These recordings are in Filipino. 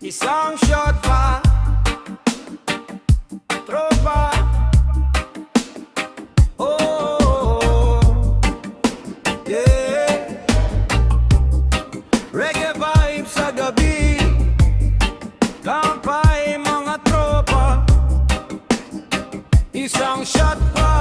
Isang shot pa, tropa. Oh, yeah. Reggae vibe sa gabi, kampay mga tropa. Isang shot pa.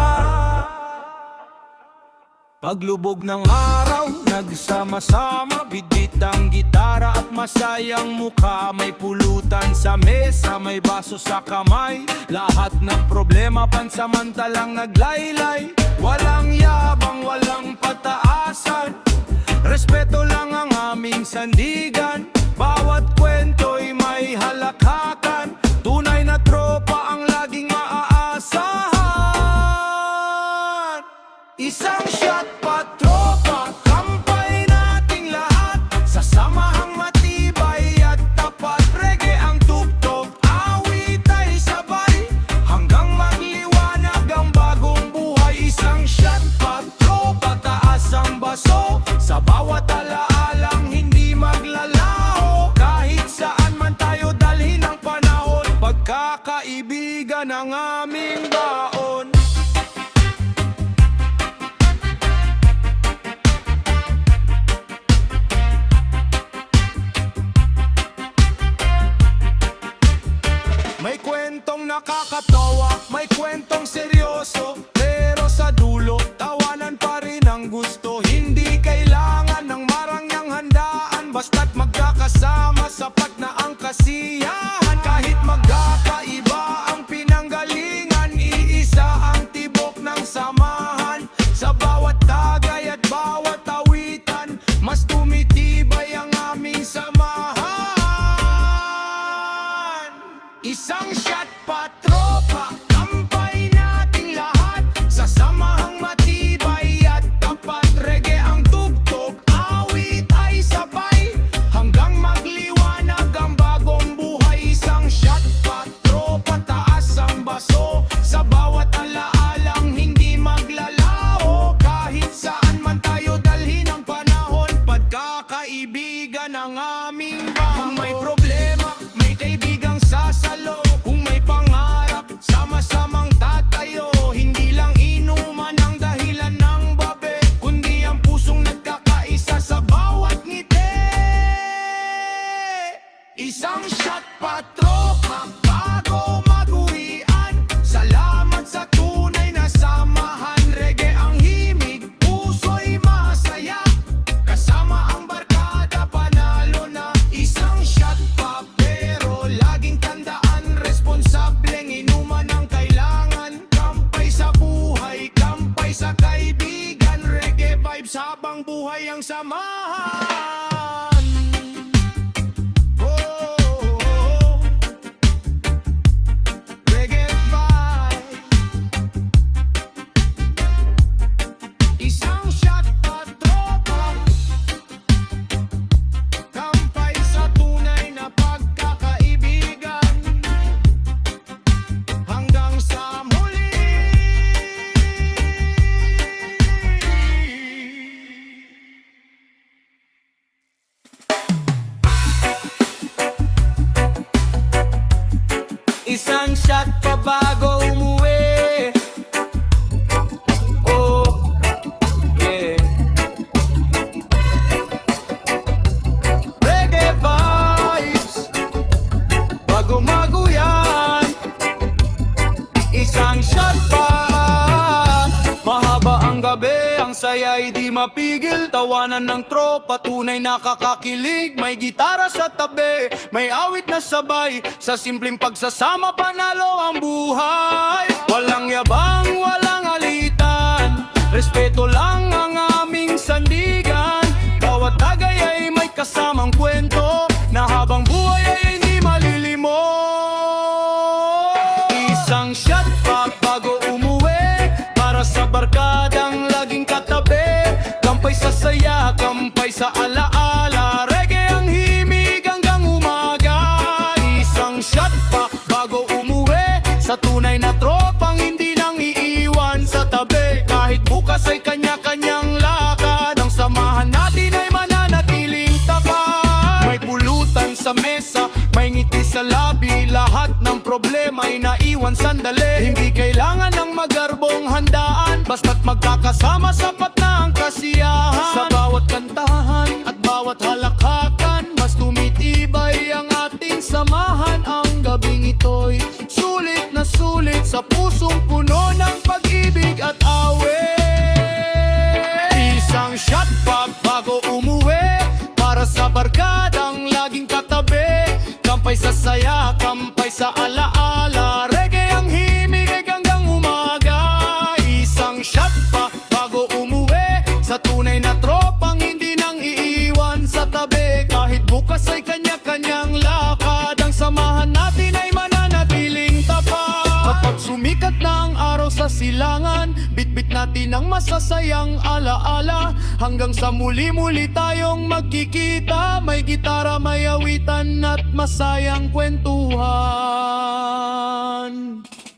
Paglubog ng araw, nagsama-sama, bidit ang gitara at masayang mukha. May pulutan sa mesa, may baso sa kamay. Lahat ng problema pansamantalang naglaylay. Walang yabang, walang pataasan, respeto lang ang aming sandigan. Bawat kwento'y may halakhakan, tunay na tropa ang laging maaasahan. Isang shot pa, tropa, kampay nating lahat. Sa samahang matibay at tapat, reggae ang tugtog, awit ay sabay, hanggang magliwanag ang bagong buhay. Isang shot pa, tropa, taas ang baso, sa bawat alaalang hindi maglalaho. Kahit saan man tayo dalhin ang panahon, pagkakaibigan ang aming baon. May kwentong nakakatawa, may kwentong seryoso, pero sa dulo, tawanan pa rin ang gusto. Hindi kailangan ng marangyang handaan, basta't magkakasama, sapat na ang kasiyahan. Kahit magkakaiba ang pinanggalingan, iisa ang tibok ng samahan. Sa bawat tagay at bawat awitan, mas tumitibay ang aming samahan. Isang shot pa, tropa, kampay nating lahat. Sa samahang matibay at tapat, reggae ang tugtog, awit ay sabay, hanggang magliwanag ang bagong buhay. Isang shot pa, tropa, taas ang baso, sa bawat alaalang hindi maglalaho. Kahit saan man tayo dalhin ang panahon, pagkakaibigan ang aming baon. Kung may problema, may kaibigang sasalo. Kung may pangarap, sama-samang tatayo. Hindi lang inuman ang dahilan ng babe, kundi ang pusong nagkakaisa sa bawat ngiti. Isang shot pa, tropa, bago mag-uwian. Salamat sa tunay na samahan. Reggae ang himig, puso'y masaya, kasama ang barkada, panalo na. Isang shot pa, pero laging tandaan, responsableng inuman ang kailangan. Kampay sa buhay, kampay sa kaibigan, reggae vibes habang buhay ang samahan. Oh, reggae vibe. Isang shot pa, tropa, kampay sa tunay na pagkakaibigan, hanggang sa muli. Isang shot pa bago umuwi. Oh, yeah. Reggae vibes, bago maguyan. Isang shot pa, mahaba ang gabi, ang saya'y di mapigil. Tawanan ng tropa, tunay nakakakilig. May gitara sa tabi, may awit na sabay, sa simpleng pagsasama panalo ang buhay. Walang yabang, walang alitan, respeto lang ang aming sandigan. Bawat tagay ay may kasamang kwento, na habang buhay ay hindi malilimot. Isang shot pa bago umuwi, para sa barkadang laging katabi. Kampay sa saya, kampay sa alaala, reggae ang himig hanggang umaga. Isang shot pa bago umuwi, sa tunay na tropang hindi nang iiwan sa tabi. Kahit bukas ay kanya-kanyang lakad, ang sama sa labi, lahat ng problema ay naiwan sandali. Hindi kailangan ng magarbong handaan, basta't magkakasama sapat na ang kasiyahan. Sa bawat kantahan at bawat halakhakan, mas tumitibay ang ating samahan. Ang gabing ito'y sulit na sulit sa pusong puno ng pag-ibig at awit. Isang shot pa bago umuwi, para sa barkadang laging katabi. Kampay sa saya, kampay sa alaala, reggae ang himig hanggang umaga. Isang shot pa bago umuwi, sa tunay na tropang hindi nang iiwan sa tabi. Kahit bukas ay kanya-kanyang lakad, ang samahan natin ay mananatiling tapat. Kapag sumikat na ang araw sa silangan, bitbit natin ang masasayang alaala. Hanggang sa muli-muli tayong magkikita, may gitara, may awitan at masayang kwentuhan.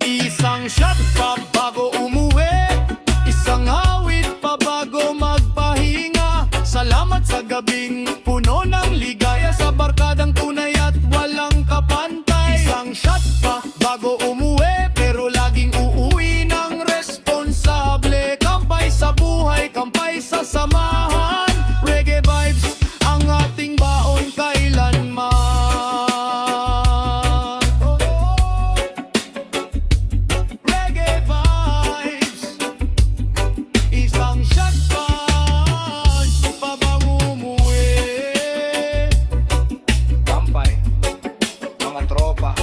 Isang shot pa bago umuwi, isang awit pa bago magpahinga. Salamat sa gabing puno ng ligaya, sa barkadang tunay at walang kapantay. Isang shot pa bago umuwi, pero laging uuwi ng responsable. Kampay sa buhay, kampay sa samahan, reggae vibes ang ating baon kailanman. Reggae vibes, isang shot pa bago umuwi. Kampay, mga tropa,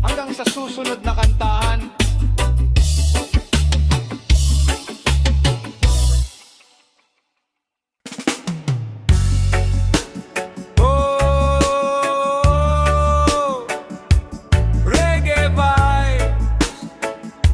hanggang sa susunod na kantahan. Oh, reggae vibes,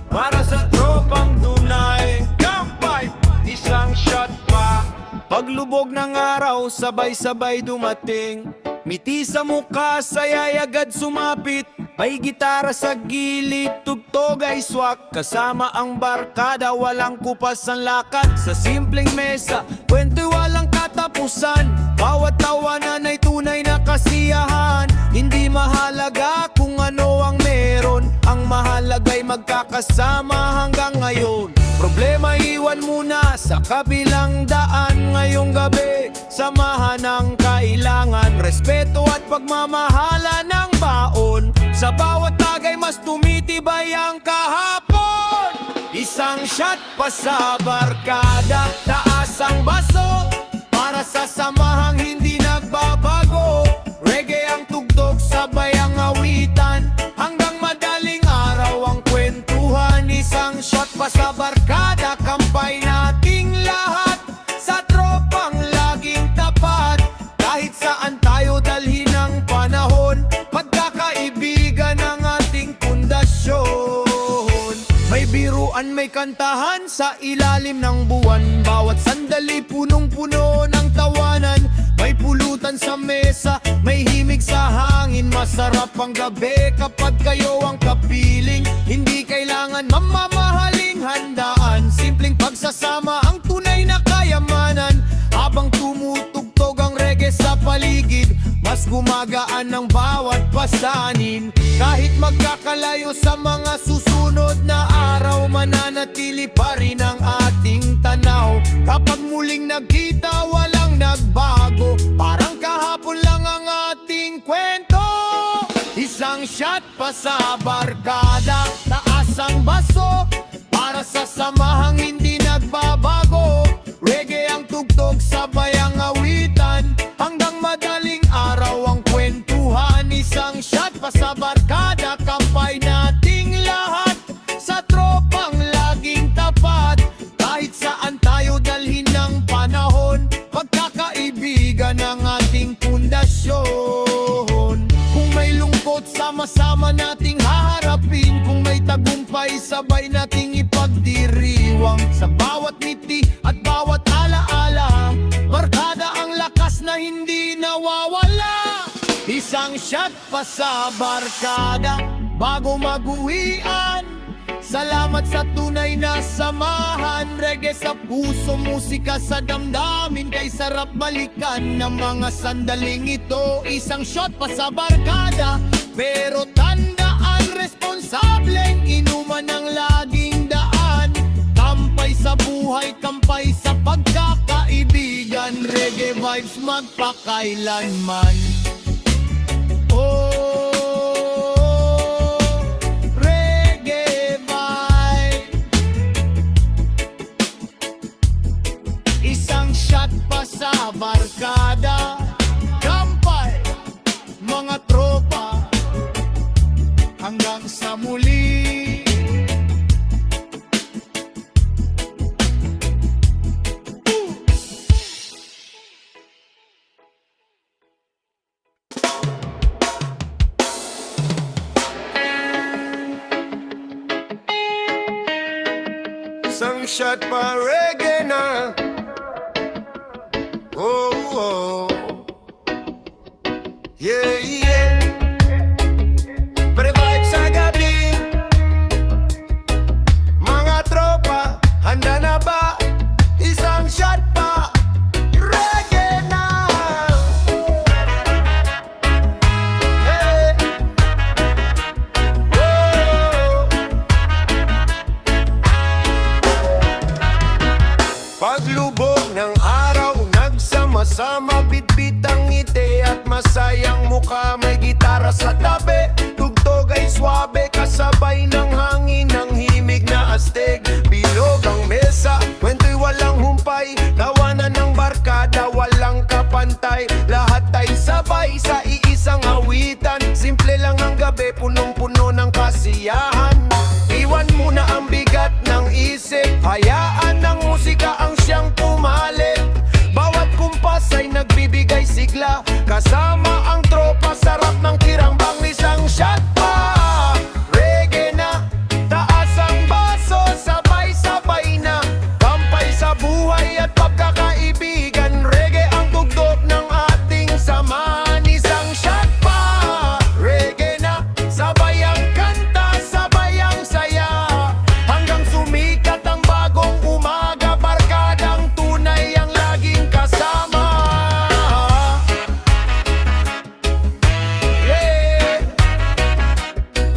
para sa tropang tunay. Kampay, isang shot pa. Paglubog ng araw, sabay-sabay dumating. Miti sa mukha, saya'y agad sumapit. May gitara sa gilid, tugtog ay swak. Kasama ang barkada, walang kupas ang lakad. Sa simpleng mesa, kwento'y walang katapusan. Bawat tawanan ay tunay na kasiyahan. Hindi mahalaga kung ano ang meron, ang mahalaga'y magkakasama hanggang ngayon. Problema iwan muna sa kabilang daan. Ngayong gabi, samahan ang kailangan. Respeto at pagmamahala ng baon. Sa bawat tagay mas tumitibay ang kahapon. Isang shot pa sa barkada, taas ang baso, para sa samahang hindi nagbabago. Reggae ang tugtog, sabay ang awitan, hanggang madaling araw ang kwentuhan. Isang shot pa sa barkada, kampay nating lahat, sa tropang laging tapat. Kahit saan tayo dalhin ang panahon, pagkakaibigan ang ating pundasyon. May biruan, may kantahan sa ilalim ng buwan. Bawat sandali punong-puno ng tawanan. May pulutan sa mesa, may himig sa hangin. Masarap ang gabi kapag kayo ang kapiling. Hindi kailangan mamamahaling handaan, simpleng pagsasama ang tunay na kayamanan. Habang tumutugtog ang reggae sa paligid, mas gumagaan ang bawat pasanin. Kahit magkakalayo sa mga susunod na araw, mananatili pa rin ang ating tanaw. Kapag muling nagkita, walang nagbago, parang kahapon lang ang ating kwento. Isang shot pa sa barkada, taas ang baso, para sa samahang hindi nagbabago. Reggae ang tugtog, sabay ang awitan, hanggang madaling araw ang kwentuhan. Isang shot pa sa barkada, kampay nating lahat, sa tropang laging tapat. Kahit saan tayo dalhin ng panahon, pagkakaibigan ang ating pundasyon. Kung may lungkot, sama-sama nating haharapin. Kung may tagumpay, sabay nating ipagdiriwang. Sa bawat ngiti at bawat alaala, barkada ang lakas na hindi nawawala. Isang shot pa sa barkada bago mag-uwian, Salamat sa tunay na samahan. Reggae sa puso, musika sa damdamin. Kay sarap balikan ng mga sandaling ito. Isang shot pa sa barkada, pero tandaan, responsableng inuman ang laging daan. Kampay sa buhay, kampay sa pagkakaibigan. Reggae vibes magpakailanman. Oh, reggae vibe. Isang shot pa sa barkada, kampay, mga tropa, hanggang sa muli. Isang shot pa reggae na. Oh, oh. Yeah, yeah. Pre-vibe sa gabi. Mga tropa, handa na ba? Isang shot pa reggae na. Hey. Oh. Paglubog ng araw, nagsama-sama, bitbit ang ngiti at masayang mukha. May gitara sa tabi, tugtog ay swabe, kasabay ng hangin ng himig na astig. Bilog ang mesa, kwento'y walang humpay, tawanan ng barkada, walang kapantay. Lahat ay sabay sa iisang awitan, simple lang ang gabi, punong-puno ng kasiyahan. Iwan muna ang bigat ng isip, hayaan ng musika ang siyang pumalit. Bawat kumpas ay nagbibigay sigla, kasama ang tropa, sarap ng kirambang. Isang shot pa reggae na, taas ang baso, sabay-sabay na. Kampay sa buhay at pagkakaibigan, reggae ang tugtog ng ating samahan. Isang shot pa reggae na, sabay ang kanta, sabay ang saya, hanggang sumikat ang bagong umaga. Barkadang tunay ang laging kasama. Yeah.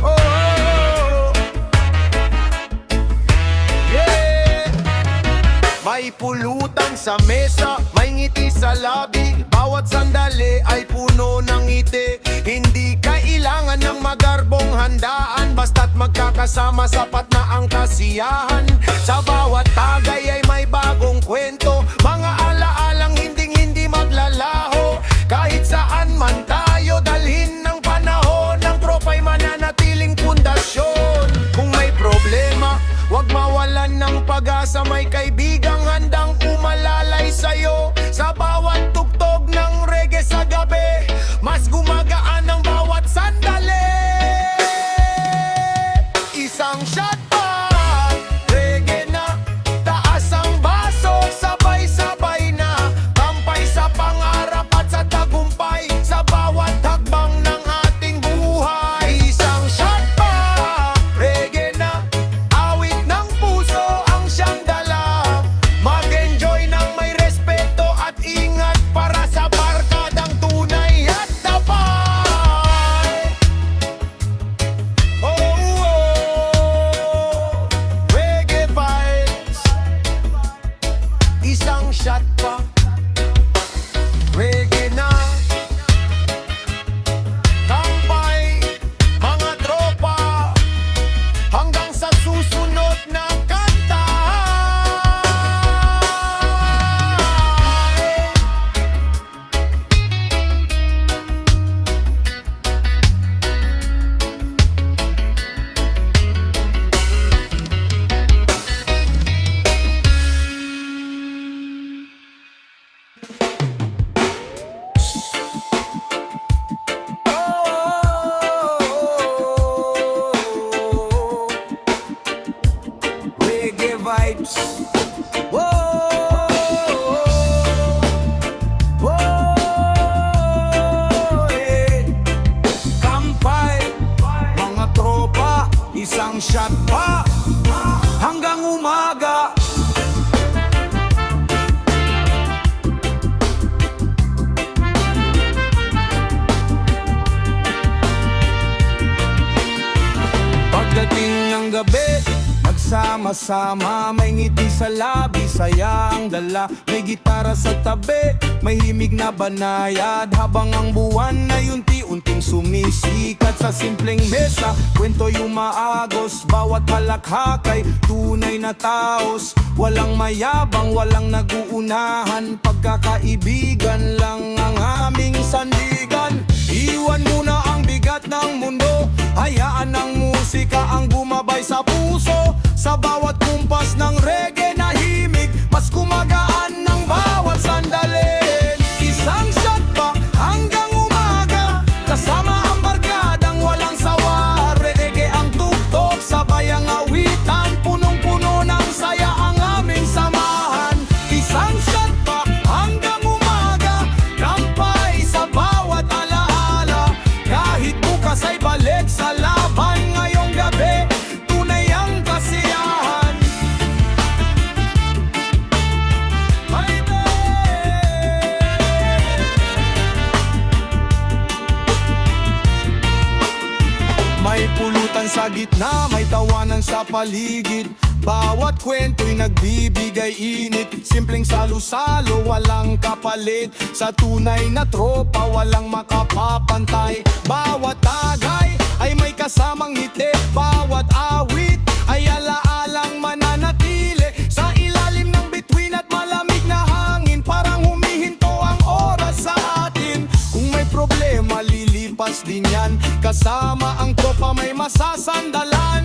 Oh, yeah. May pulutan sa mesa, may ngiti sa labi, bawat sandali ay puno ng ngiti. Hindi kailangan ng magarbong handaan, basta't magkakasama, sapat na ang kasiyahan. Sa bawat tagay ay may bagong kwento, mga alaalang hinding-hindi maglalaho. Kahit saan man tayo dalhin ng panahon, ng tropa'y mananatiling pundasyon. Kung may problema, huwag mawalan ng pag-asa, may kaibigang handang umalalay sa'yo. Sa bawat tugtog ng reggae sa gabi, mas gumagaan ang bawat sandali. Isang shot pa reggae na, sama-sama, may ngiti sa labi, saya ang dala. May gitara sa tabi, may himig na banayad, habang ang buwan ay unti-unting sumisikat. Sa simpleng mesa, kwento yung maagos, bawat halakhakay, tunay na taos. Walang mayabang, walang naguunahan, pagkakaibigan lang ang aming sandigan. Iwan muna ang bigat ng mundo, hayaan ng musika ang bumabay sa puso. Sa bawat kumpas ng reggae na himig, mas kumagaan ng bawat sandali. Isang shot pa hanggang umaga, kasama ang barkadang walang sawa. Reggae ang tugtog, sabay ang awitan, punong-puno ng saya ang aming samahan. Isang shot pa hanggang umaga, kampay sa bawat alaala. Kahit bukas ay balik sa laban, ngayong gabi tunay ang kasiyahan. Baby! May pulutan sa gitna, may tawanan sa paligid. Bawat kwento'y nagbibigay init. Simpleng salo-salo, walang kapalit. Sa tunay na tropa, walang makapapantay. Bawat tagay ay may kasamang ngiti. Bawat awit ay alaalang mananatili. Sa ilalim ng bituin at malamig na hangin, parang humihinto ang oras sa atin. Kung may problema, lilipas din yan. Kasama ang tropa may masasandalan.